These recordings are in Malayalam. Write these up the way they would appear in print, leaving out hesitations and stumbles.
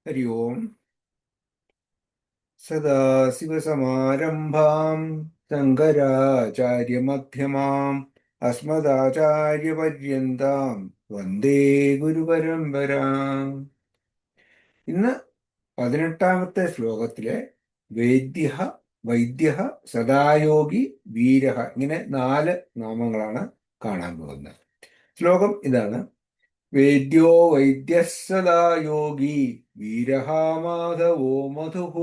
हरि ओम्। सदाशिवसमारम्भां शङ्कराचार्यमध्यमाम् अस्मदाचार्यपर्यन्तां വന്ദേ ഗുരുപരമ്പരാം. ഇന്ന് 18ാമത്തെ ശ്ലോകത്തിലെ വേദ്യ, വൈദ്യ, സദായോഗി, വീരഹ, ഇങ്ങനെ 4 നാമങ്ങളാണ് കാണാൻ പോകുന്നത്. ശ്ലോകം ഇതാണ്: വേദ്യോ വൈദ്യഃ സദാ യോഗി വീരഃ മാധവോ മധുഃ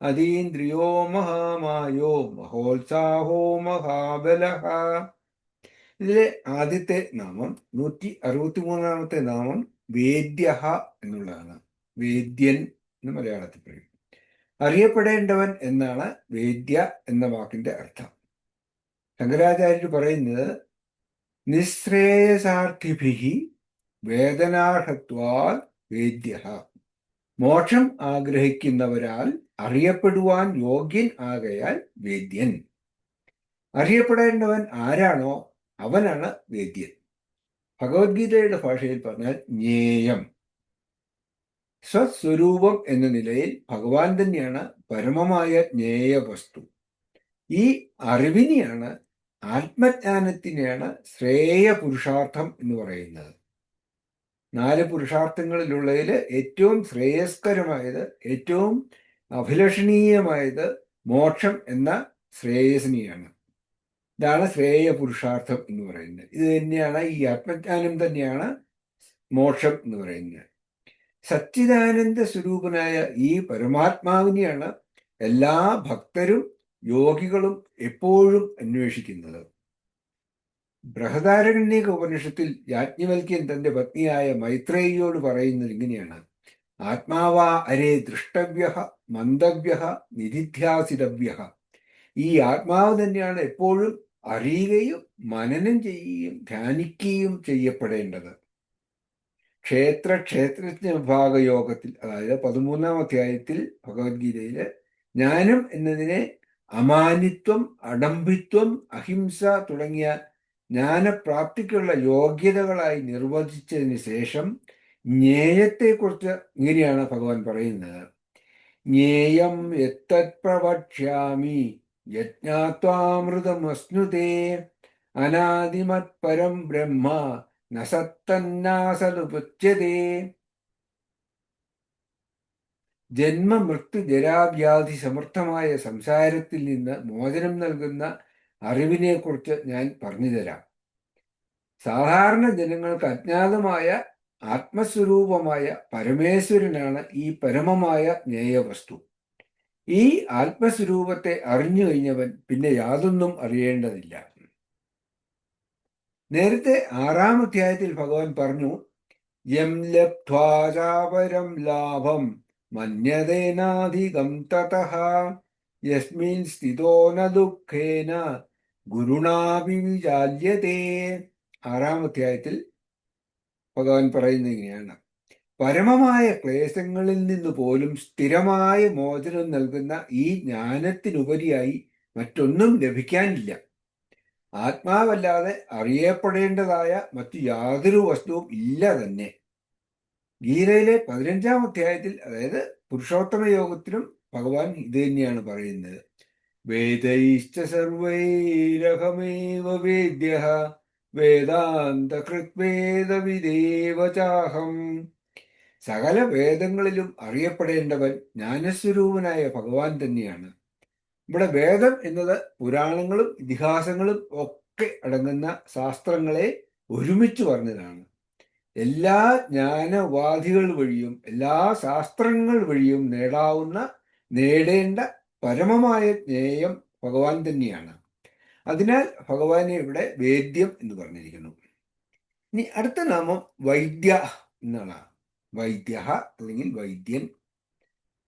അതീന്ദ്രിയോ മഹാമായോ മഹോത്സാഹോ മഹാബലഃ. ഇതിലെ ആദ്യത്തെ നാമം 163ാമത്തെ നാമം വേദ്യഃ എന്നുള്ളതാണ്. വേദ്യൻ എന്ന് മലയാളത്തിൽ പറയും. അറിയപ്പെടേണ്ടവൻ എന്നാണ് വേദ്യ എന്ന വാക്കിന്റെ അർത്ഥം. ശങ്കരാചാര്യർ പറയുന്നത് നിശ്രേയസാർത്ഥിഭിഹി വേദനാർഹത്വാൽ വേദ്യ, മോക്ഷം ആഗ്രഹിക്കുന്നവരാൽ അറിയപ്പെടുവാൻ യോഗ്യൻ ആകയാൽ വേദ്യൻ. അറിയപ്പെടേണ്ടവൻ ആരാണോ അവനാണ് വേദ്യൻ. ഭഗവത്ഗീതയുടെ ഭാഷയിൽ പറഞ്ഞാൽ ജ്ഞേയം. സ്വസ്വരൂപം എന്ന നിലയിൽ ഭഗവാൻ തന്നെയാണ് പരമമായ ജ്ഞേയ വസ്തു. ഈ അറിവിനെയാണ്, ആത്മജ്ഞാനത്തിനെയാണ് ശ്രേയ പുരുഷാർത്ഥം എന്ന് പറയുന്നത്. 4 പുരുഷാർത്ഥങ്ങളിലുള്ളതിൽ ഏറ്റവും ശ്രേയസ്കരമായത്, ഏറ്റവും അഭിലഷണീയമായത് മോക്ഷം എന്ന ശ്രേയസിനെയാണ്. ഇതാണ് ശ്രേയ പുരുഷാർത്ഥം എന്ന് പറയുന്നത്. ഇത് തന്നെയാണ്, ഈ ആത്മജ്ഞാനം തന്നെയാണ് മോക്ഷം എന്ന് പറയുന്നത്. സച്ചിദാനന്ദ സ്വരൂപനായ ഈ പരമാത്മാവിനെയാണ് എല്ലാ ഭക്തരും യോഗികളും എപ്പോഴും അന്വേഷിക്കുന്നത്. ബൃഹദാരണ്യക ഉപനിഷത്തിൽ യാജ്ഞവൽക്യൻ തന്റെ പത്നിയായ മൈത്രേയിയോട് പറയുന്നത് ഇങ്ങനെയാണ്: ആത്മാവാ അരേ ദൃഷ്ടവ്യ മന്തവ്യ നിധിധ്യാസിതവ്യ. ഈ ആത്മാവ് തന്നെയാണ് എപ്പോഴും അറിയുകയും മനനം ചെയ്യുകയും ധ്യാനിക്കുകയും ചെയ്യപ്പെടേണ്ടത്. ക്ഷേത്രജ്ഞ വിഭാഗയോഗത്തിൽ, അതായത് 13ാം അധ്യായത്തിൽ ഭഗവത്ഗീതയില് ജ്ഞാനം എന്നതിനെ അമാനിത്വം, അഡംഭിത്വം, അഹിംസ തുടങ്ങിയ ജ്ഞാനപ്രാപ്തിക്കുള്ള യോഗ്യതകളായി നിർവചിച്ചതിന് ശേഷം ജ്ഞേയത്തെക്കുറിച്ച് ഇങ്ങനെയാണ് ഭഗവാൻ പറയുന്നത്: ജ്ഞേയം യത്തത് പ്രവക്ഷ്യാമി യജ്ഞാത്വാമൃതമസ്നുതേ അനാദിമത് പരം ബ്രഹ്മ ന സത്തന്നാസതുപുച്യതേ. ജന്മമൃത്യു ജരാവ്യാധി സമർത്ഥമായ സംസാരത്തിൽ നിന്ന് മോചനം നൽകുന്ന അറിവിനെക്കുറിച്ച് ഞാൻ പറഞ്ഞു തരാം. സാധാരണ ജനങ്ങൾക്ക് അജ്ഞാതമായ ആത്മസ്വരൂപമായ പരമേശ്വരനാണ് ഈ പരമമായ ജ്ഞേയവസ്തു. ഈ ആത്മസ്വരൂപത്തെ അറിഞ്ഞു കഴിഞ്ഞവൻ പിന്നെ യാതൊന്നും അറിയേണ്ടതില്ല. നേരത്തെ 6ാം അധ്യായത്തിൽ ഭഗവാൻ പറഞ്ഞു: യം ലബ്ധ്വാ ചാപരം ലാഭം മന്യതേനാധികം തതഃ യസ്മിൻ സ്ഥിതോ ന ദുഃഖേന ഗുരുണാപി വിചാല്യതേ. 6ാം അധ്യായത്തിൽ ഭഗവാൻ പറയുന്നത് ഇങ്ങനെയാണ്: പരമമായ ക്ലേശങ്ങളിൽ നിന്ന് പോലും സ്ഥിരമായ മോചനം നൽകുന്ന ഈ ജ്ഞാനത്തിനുപരിയായി മറ്റൊന്നും ലഭിക്കാനില്ല. ആത്മാവല്ലാതെ അറിയപ്പെടേണ്ടതായ മറ്റു യാതൊരു വസ്തുവും ഇല്ല തന്നെ. ഗീതയിലെ 15ാം അധ്യായത്തിൽ, അതായത് പുരുഷോത്തമ യോഗത്തിലും ഭഗവാൻ ഇത് തന്നെയാണ് പറയുന്നത്: വേദൈശ്ച സർവൈരഹമേവ വേദ്യഃ വേദാന്തകൃത്വേദവിദേവ ചാഹം. സകല വേദങ്ങളിലും അറിയപ്പെടേണ്ടവൻ ജ്ഞാനസ്വരൂപനായ ഭഗവാൻ തന്നെയാണ്. ഇവിടെ വേദം എന്നത് പുരാണങ്ങളും ഇതിഹാസങ്ങളും ഒക്കെ അടങ്ങുന്ന ശാസ്ത്രങ്ങളെ ഒരുമിച്ച് പറഞ്ഞതാണ്. എല്ലാ ജ്ഞാനോപാധികൾ വഴിയും, എല്ലാ ശാസ്ത്രങ്ങൾ വഴിയും നേടേണ്ട പരമമായ ജ്ഞേയം ഭഗവാൻ തന്നെയാണ്. അതിനാൽ ഭഗവാനെ ഇവിടെ വേദ്യം എന്ന് പറഞ്ഞിരിക്കുന്നു. ഇനി അടുത്ത നാമം വൈദ്യ എന്നാണ്. വൈദ്യ അല്ലെങ്കിൽ വൈദ്യൻ.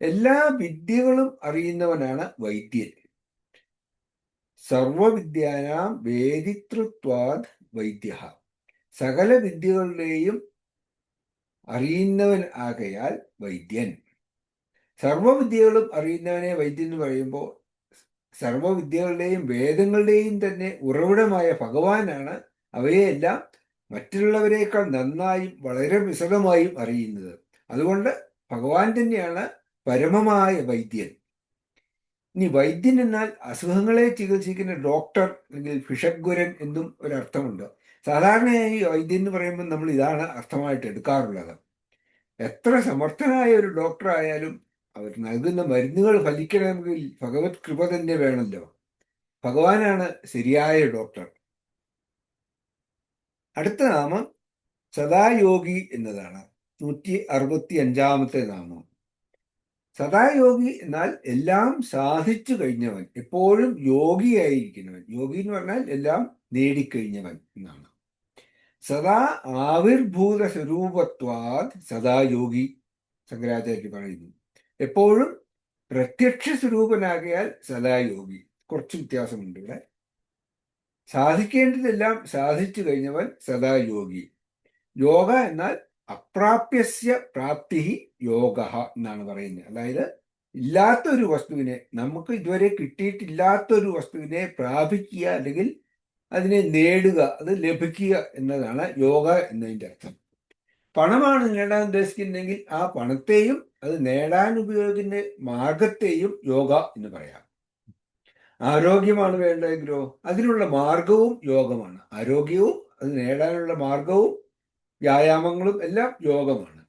എല്ലാ വിദ്യകളും അറിയുന്നവനാണ് വൈദ്യൻ. സർവവിദ്യാനാം വേദിതൃത്വാദ് വൈദ്യ. സകല വിദ്യകളുടെയും അറിയുന്നവൻ ആകയാൽ വൈദ്യൻ. സർവവിദ്യകളും അറിയുന്നവനെ വൈദ്യൻ എന്ന് പറയുമ്പോൾ സർവവിദ്യകളുടെയും വേദങ്ങളുടെയും തന്നെ ഉറവിടമായ ഭഗവാനാണ് അവയെല്ലാം മറ്റുള്ളവരെക്കാൾ നന്നായും വളരെ വിശദമായും അറിയുന്നത്. അതുകൊണ്ട് ഭഗവാൻ തന്നെയാണ് പരമമായ വൈദ്യൻ. ഇനി വൈദ്യൻ എന്നാൽ അസുഖങ്ങളെ ചികിത്സിക്കുന്ന ഡോക്ടർ അല്ലെങ്കിൽ ഭിഷഗ്വരൻ എന്നും ഒരർത്ഥമുണ്ട്. സാധാരണയായി വൈദ്യൻ എന്ന് പറയുമ്പോൾ നമ്മൾ ഇതാണ് അർത്ഥമായിട്ട് എടുക്കാറുള്ളത്. എത്ര സമർത്ഥനായ ഒരു ഡോക്ടർ ആയാലും അവർ നൽകുന്ന മരുന്നുകൾ ഫലിക്കണമെങ്കിൽ ഭഗവത് കൃപ തന്നെ വേണമല്ലോ. ഭഗവാനാണ് ശരിയായ ഡോക്ടർ. അടുത്ത നാമം സദായോഗി എന്നതാണ്. 165 നാമം. സദായോഗി എന്നാൽ എല്ലാം സാധിച്ചു കഴിഞ്ഞവൻ, എപ്പോഴും യോഗിയായിരിക്കുന്നവൻ. യോഗി എന്ന് പറഞ്ഞാൽ എല്ലാം നേടിക്കഴിഞ്ഞവൻ എന്നാണ്. സദാ ആവിർഭൂത സ്വരൂപത്വാത് സദായോഗി, ശങ്കരാചാര്യ പറയുന്നു. എപ്പോഴും പ്രത്യക്ഷ സ്വരൂപനാകയാൽ സദായോഗി. കുറച്ച് വ്യത്യാസമുണ്ട് ഇവിടെ. സാധിക്കേണ്ടതെല്ലാം സാധിച്ചു കഴിഞ്ഞവൻ സദായോഗി. യോഗ എന്നാൽ അപ്രാപ്യസ്യ പ്രാപ്തി യോഗ എന്നാണ് പറയുന്നത്. അതായത് ഇല്ലാത്തൊരു വസ്തുവിനെ, നമുക്ക് ഇതുവരെ കിട്ടിയിട്ടില്ലാത്തൊരു വസ്തുവിനെ പ്രാപിക്കുക അല്ലെങ്കിൽ അതിനെ നേടുക, അത് ലഭിക്കുക എന്നതാണ് യോഗ എന്നതിൻ്റെ അർത്ഥം. പണമാണ് നേടാൻ ഉദ്ദേശിക്കുന്നെങ്കിൽ ആ പണത്തെയും അത് നേടാൻ ഉപയോഗിക്കുന്ന മാർഗത്തെയും യോഗ എന്ന് പറയാം. ആരോഗ്യമാണ് വേണ്ടതെങ്കിലോ അതിനുള്ള മാർഗവും യോഗമാണ്. ആരോഗ്യവും അത് നേടാനുള്ള മാർഗവും വ്യായാമങ്ങളും എല്ലാം യോഗമാണ്.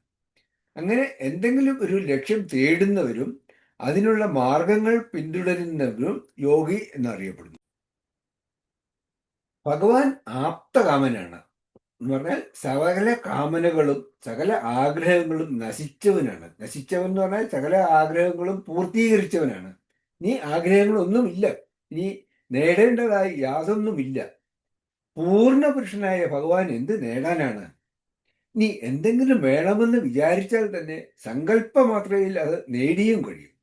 അങ്ങനെ എന്തെങ്കിലും ഒരു ലക്ഷ്യം തേടുന്നവരും അതിനുള്ള മാർഗങ്ങൾ പിന്തുടരുന്നവരും യോഗി എന്നറിയപ്പെടുന്നു. ഭഗവാൻ ആപ്തകാമനാണ് എന്ന് പറഞ്ഞാൽ സകല കാമനകളും സകല ആഗ്രഹങ്ങളും നശിച്ചവനാണ്. നശിച്ചവൻ എന്ന് പറഞ്ഞാൽ സകല ആഗ്രഹങ്ങളും പൂർത്തീകരിച്ചവനാണ്. ഇനി ആഗ്രഹങ്ങളൊന്നുമില്ല, ഇനി നേടേണ്ടതായി യാതൊന്നുമില്ല. പൂർണ്ണ പുരുഷനായ ഭഗവാൻ എന്ത് നേടാനാണ്? ഇനി എന്തെങ്കിലും വേണമെന്ന് വിചാരിച്ചാൽ തന്നെ സങ്കല്പമാത്രയിൽ അത് നേടിയും കഴിയും.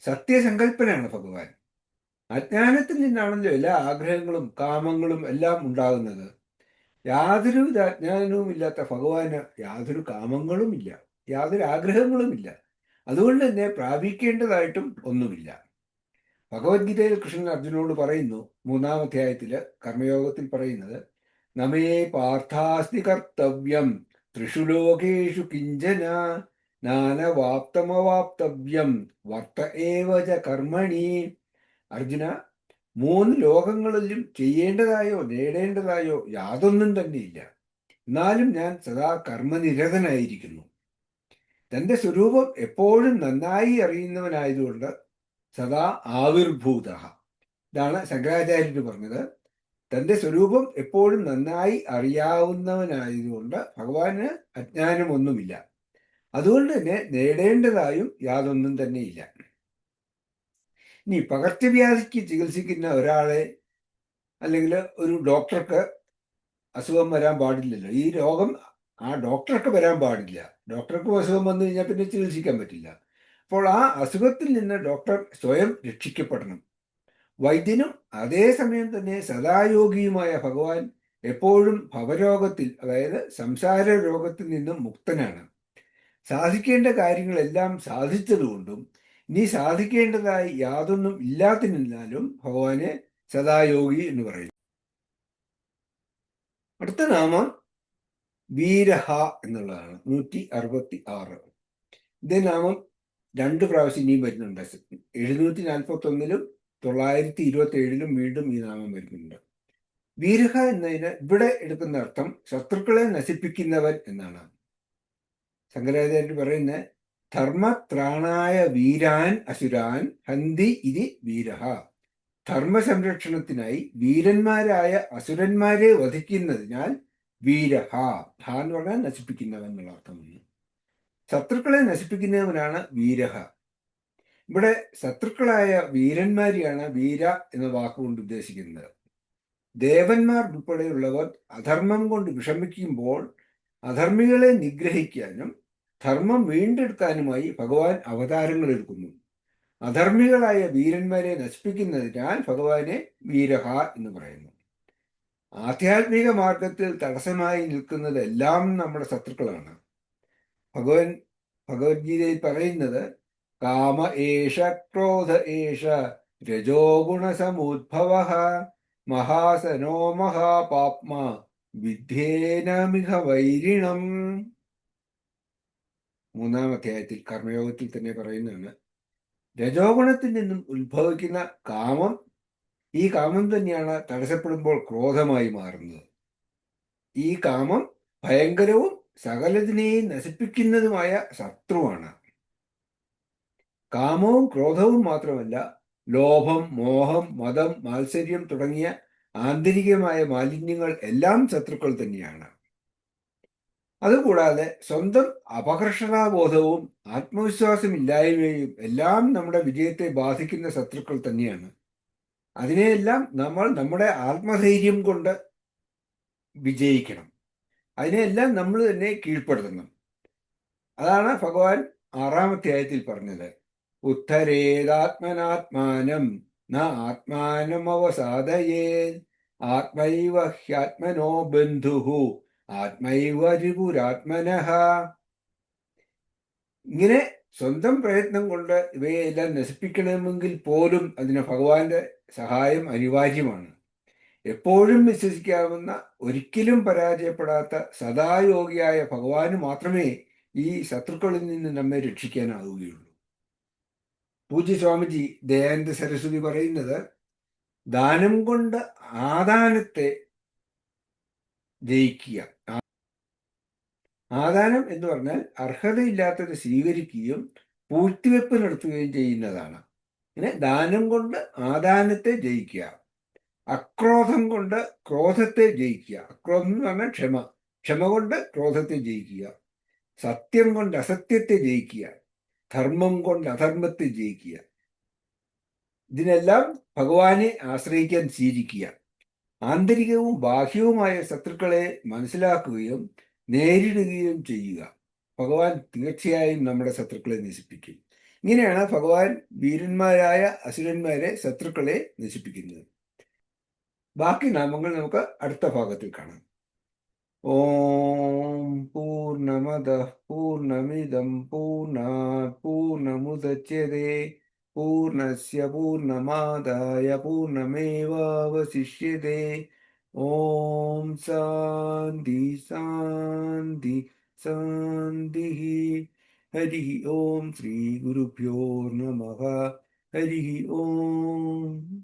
സത്യസങ്കല്പനാണ് ഭഗവാൻ. അജ്ഞാനത്തിൽ നിന്നാണല്ലോ എല്ലാ ആഗ്രഹങ്ങളും കാമങ്ങളും എല്ലാം ഉണ്ടാകുന്നത്. യാതൊരുവിധ അജ്ഞാനവും ഇല്ലാത്ത ഭഗവാന് യാതൊരു കാമങ്ങളുമില്ല, യാതൊരു ആഗ്രഹങ്ങളുമില്ല. അതുകൊണ്ട് തന്നെ പ്രാപിക്കേണ്ടതായിട്ടും ഒന്നുമില്ല. ഭഗവത്ഗീതയിൽ കൃഷ്ണൻ അർജുനോട് പറയുന്നു, 3-ാം അധ്യായത്തില് കർമ്മയോഗത്തിൽ പറയുന്നത്, നമേ പാർത്ഥാസ്തി കർത്തവ്യം ത്രിഷു ലോകേഷു കിഞ്ചന നാനവാപ്തമവാപ്തവ്യം വർത്ത ഏവ ച കർമ്മണി. അർജുന, 3 ലോകങ്ങളിലും ചെയ്യേണ്ടതായോ നേടേണ്ടതായോ യാതൊന്നും തന്നെയില്ല. എന്നാലും ഞാൻ സദാ കർമ്മനിരതനായിരിക്കുന്നു. തന്റെ സ്വരൂപം എപ്പോഴും നന്നായി അറിയുന്നവനായതുകൊണ്ട് സദാ ആവിർഭൂത. ഇതാണ് ശങ്കരാചാര്യർ പറഞ്ഞത്. തന്റെ സ്വരൂപം എപ്പോഴും നന്നായി അറിയാവുന്നവനായതുകൊണ്ട് ഭഗവാന് അജ്ഞാനമൊന്നുമില്ല. അതുകൊണ്ട് തന്നെ നേടേണ്ടതായും യാതൊന്നും തന്നെയില്ല. ഇനി പകർച്ചവ്യാധിക്ക് ചികിത്സിക്കുന്ന ഒരാളെ അല്ലെങ്കിൽ ഒരു ഡോക്ടർക്ക് അസുഖം വരാൻ പാടില്ലല്ലോ. ഈ രോഗം ആ ഡോക്ടർക്ക് വരാൻ പാടില്ല. ഡോക്ടർക്ക് അസുഖം വന്നു കഴിഞ്ഞാൽ പിന്നെ ചികിത്സിക്കാൻ പറ്റില്ല. അപ്പോൾ ആ അസുഖത്തിൽ നിന്ന് ഡോക്ടർ സ്വയം രക്ഷിക്കപ്പെടണം. വൈദ്യനും അതേസമയം തന്നെ സദായോഗിയുമായ ഭഗവാൻ എപ്പോഴും ഭവരോഗത്തിൽ, അതായത് സംസാര രോഗത്തിൽ നിന്നും മുക്തനാണ്. സാധിക്കേണ്ട കാര്യങ്ങളെല്ലാം സാധിച്ചതുകൊണ്ടും ഇനി സാധിക്കേണ്ടതായി യാതൊന്നും ഇല്ലാത്തതിനാലും ഭഗവാനെ സദായോഗി എന്ന് പറയുന്നു. അടുത്ത നാമം വീരഹ എന്നുള്ളതാണ്. 166. ഇതേ നാമം 2 പ്രാവശ്യം ഇനിയും വരുന്നുണ്ട്. 741-ലും 927-ലും വീണ്ടും ഈ നാമം വരുന്നുണ്ട്. വീരഹ എന്നതിന് ഇവിടെ എടുക്കുന്ന അർത്ഥം ശത്രുക്കളെ നശിപ്പിക്കുന്നവൻ എന്നാണ്. ശങ്കരാചാര്യർ പറയുന്ന ധർമ്മത്രാണായ വീരാൻ അസുരാൻ ഹന്തി ഇതി വീരഹ. ധർമ്മസംരക്ഷണത്തിനായി വീരന്മാരായ അസുരന്മാരെ വധിക്കുന്നതിനാൽ വീരഹ. ഹ എന്ന് പറഞ്ഞാൽ നശിപ്പിക്കുന്നവൻ എന്നുള്ള അർത്ഥമാണ്. ശത്രുക്കളെ നശിപ്പിക്കുന്നവനാണ് വീരഹ. ഇവിടെ ശത്രുക്കളായ വീരന്മാരെയാണ് വീര എന്ന വാക്കുകൊണ്ട് ഉദ്ദേശിക്കുന്നത്. ദേവന്മാർ ഉൾപ്പെടെയുള്ളവർ അധർമ്മം കൊണ്ട് വിഷമിക്കുമ്പോൾ അധർമ്മികളെ നിഗ്രഹിക്കാനും ധർമ്മം വീണ്ടെടുക്കാനുമായി ഭഗവാൻ അവതാരങ്ങൾ എടുക്കുന്നു. അധർമ്മികളായ വീരന്മാരെ നശിപ്പിക്കുന്നതിനാൽ ഭഗവാനെ വീരഹ എന്ന് പറയുന്നു. ആധ്യാത്മിക മാർഗത്തിൽ തടസ്സമായി നിൽക്കുന്നതെല്ലാം നമ്മുടെ ശത്രുക്കളാണ്. ഭഗവത്ഗീതയിൽ പറയുന്നത് കാമ ഏഷ ക്രോധ ഏഷ രജോ ഗുണസമുദ്ഭവ മഹാസനോ മഹാപാപ്മ വിദ്യേനമിഹ വൈരിണം. 3-ാം അധ്യായത്തിൽ കർമ്മയോഗത്തിൽ തന്നെ പറയുന്നതാണ്. രജോ ഗുണത്തിൽ നിന്നും ഉത്ഭവിക്കുന്ന കാമം, ഈ കാമം തന്നെയാണ് തടസ്സപ്പെടുമ്പോൾ ക്രോധമായി മാറുന്നത്. ഈ കാമം ഭയങ്കരവും സകലതിനെയും നശിപ്പിക്കുന്നതുമായ ശത്രുവാണ്. കാമവും ക്രോധവും മാത്രമല്ല, ലോഭം, മോഹം, മതം, മാത്സര്യം തുടങ്ങിയ ആന്തരികമായ മാലിന്യങ്ങൾ എല്ലാം ശത്രുക്കൾ തന്നെയാണ്. അതുകൂടാതെ സ്വന്തം അപകർഷതാബോധവും ആത്മവിശ്വാസമില്ലായ്മയും എല്ലാം നമ്മുടെ വിജയത്തെ ബാധിക്കുന്ന ശത്രുക്കൾ തന്നെയാണ്. അതിനെയെല്ലാം നമ്മൾ നമ്മുടെ ആത്മധൈര്യം കൊണ്ട് വിജയിക്കണം. അതിനെല്ലാം നമ്മൾ തന്നെ കീഴ്പ്പെടുത്തണം. അതാണ് ഭഗവാൻ 6-ാം അധ്യായത്തിൽ പറഞ്ഞത്. ഉദ്ധരേതാത്മനാത്മാനം ന ആത്മാനം അവസാദയേ ആത്മൈവ ഹ്യാത്മനോ ബന്ധുഹു ആത്മൈവ രിപുരാത്മനഃ. ഇങ്ങനെ സ്വന്തം പ്രയത്നം കൊണ്ട് ഇവയെല്ലാം നശിപ്പിക്കണമെങ്കിൽ പോലും അതിന് ഭഗവാന്റെ സഹായം അനിവാര്യമാണ്. എപ്പോഴും വിശ്വസിക്കാവുന്ന, ഒരിക്കലും പരാജയപ്പെടാത്ത സദായോഗിയായ ഭഗവാന് മാത്രമേ ഈ ശത്രുക്കളിൽ നിന്ന് നമ്മെ രക്ഷിക്കാനാവുകയുള്ളൂ. പൂജ്യ സ്വാമിജി ദയാനന്ദ സരസ്വതി പറയുന്നത്, ദാനം കൊണ്ട് ആദാനത്തെ ജയിക്കുക. ആദാനം എന്ന് പറഞ്ഞാൽ അർഹതയില്ലാത്തത് സ്വീകരിക്കുകയും പൂഴ്ത്തിവെപ്പ് നടത്തുകയും ചെയ്യുന്നതാണ്. ഇങ്ങനെ ദാനം കൊണ്ട് ആദാനത്തെ ജയിക്കുക. അക്രോധം കൊണ്ട് ക്രോധത്തെ ജയിക്കുക. അക്രോധം എന്ന് പറഞ്ഞാൽ ക്ഷമ. ക്ഷമ കൊണ്ട് ക്രോധത്തെ ജയിക്കുക. സത്യം കൊണ്ട് അസത്യത്തെ ജയിക്കുക. ധർമ്മം കൊണ്ട് അധർമ്മത്തെ ജയിക്കുക. ഇതിനെല്ലാം ഭഗവാനെ ആശ്രയിക്കാൻ ശീലിക്കുക. ആന്തരികവും ബാഹ്യവുമായ ശത്രുക്കളെ മനസ്സിലാക്കുകയും നേരിടുകയും ചെയ്യുക. ഭഗവാൻ തീർച്ചയായും നമ്മുടെ ശത്രുക്കളെ നശിപ്പിക്കും. ഇങ്ങനെയാണ് ഭഗവാൻ വീരന്മാരായ അസുരന്മാരെ, ശത്രുക്കളെ നശിപ്പിക്കുന്നത്. ബാക്കി നാമങ്ങൾ നമുക്ക് അടുത്ത ഭാഗത്തിൽ കാണാം. ഓം പൂർണ്ണമദഃ പൂർണ്ണമിദം പൂർണ്ണാത് പൂർണ്ണമുദച്യതേ പൂർണ്ണസ്യ പൂർണ്ണമാദായ പൂർണ്ണമേവാവശിഷ്യതേ. ഓം ശാന്തി ശാന്തി ശാന്തി. ഹരി ഓം. ശ്രീ ഗുരുഭ്യോ നമഃ. ഹരി ഓം.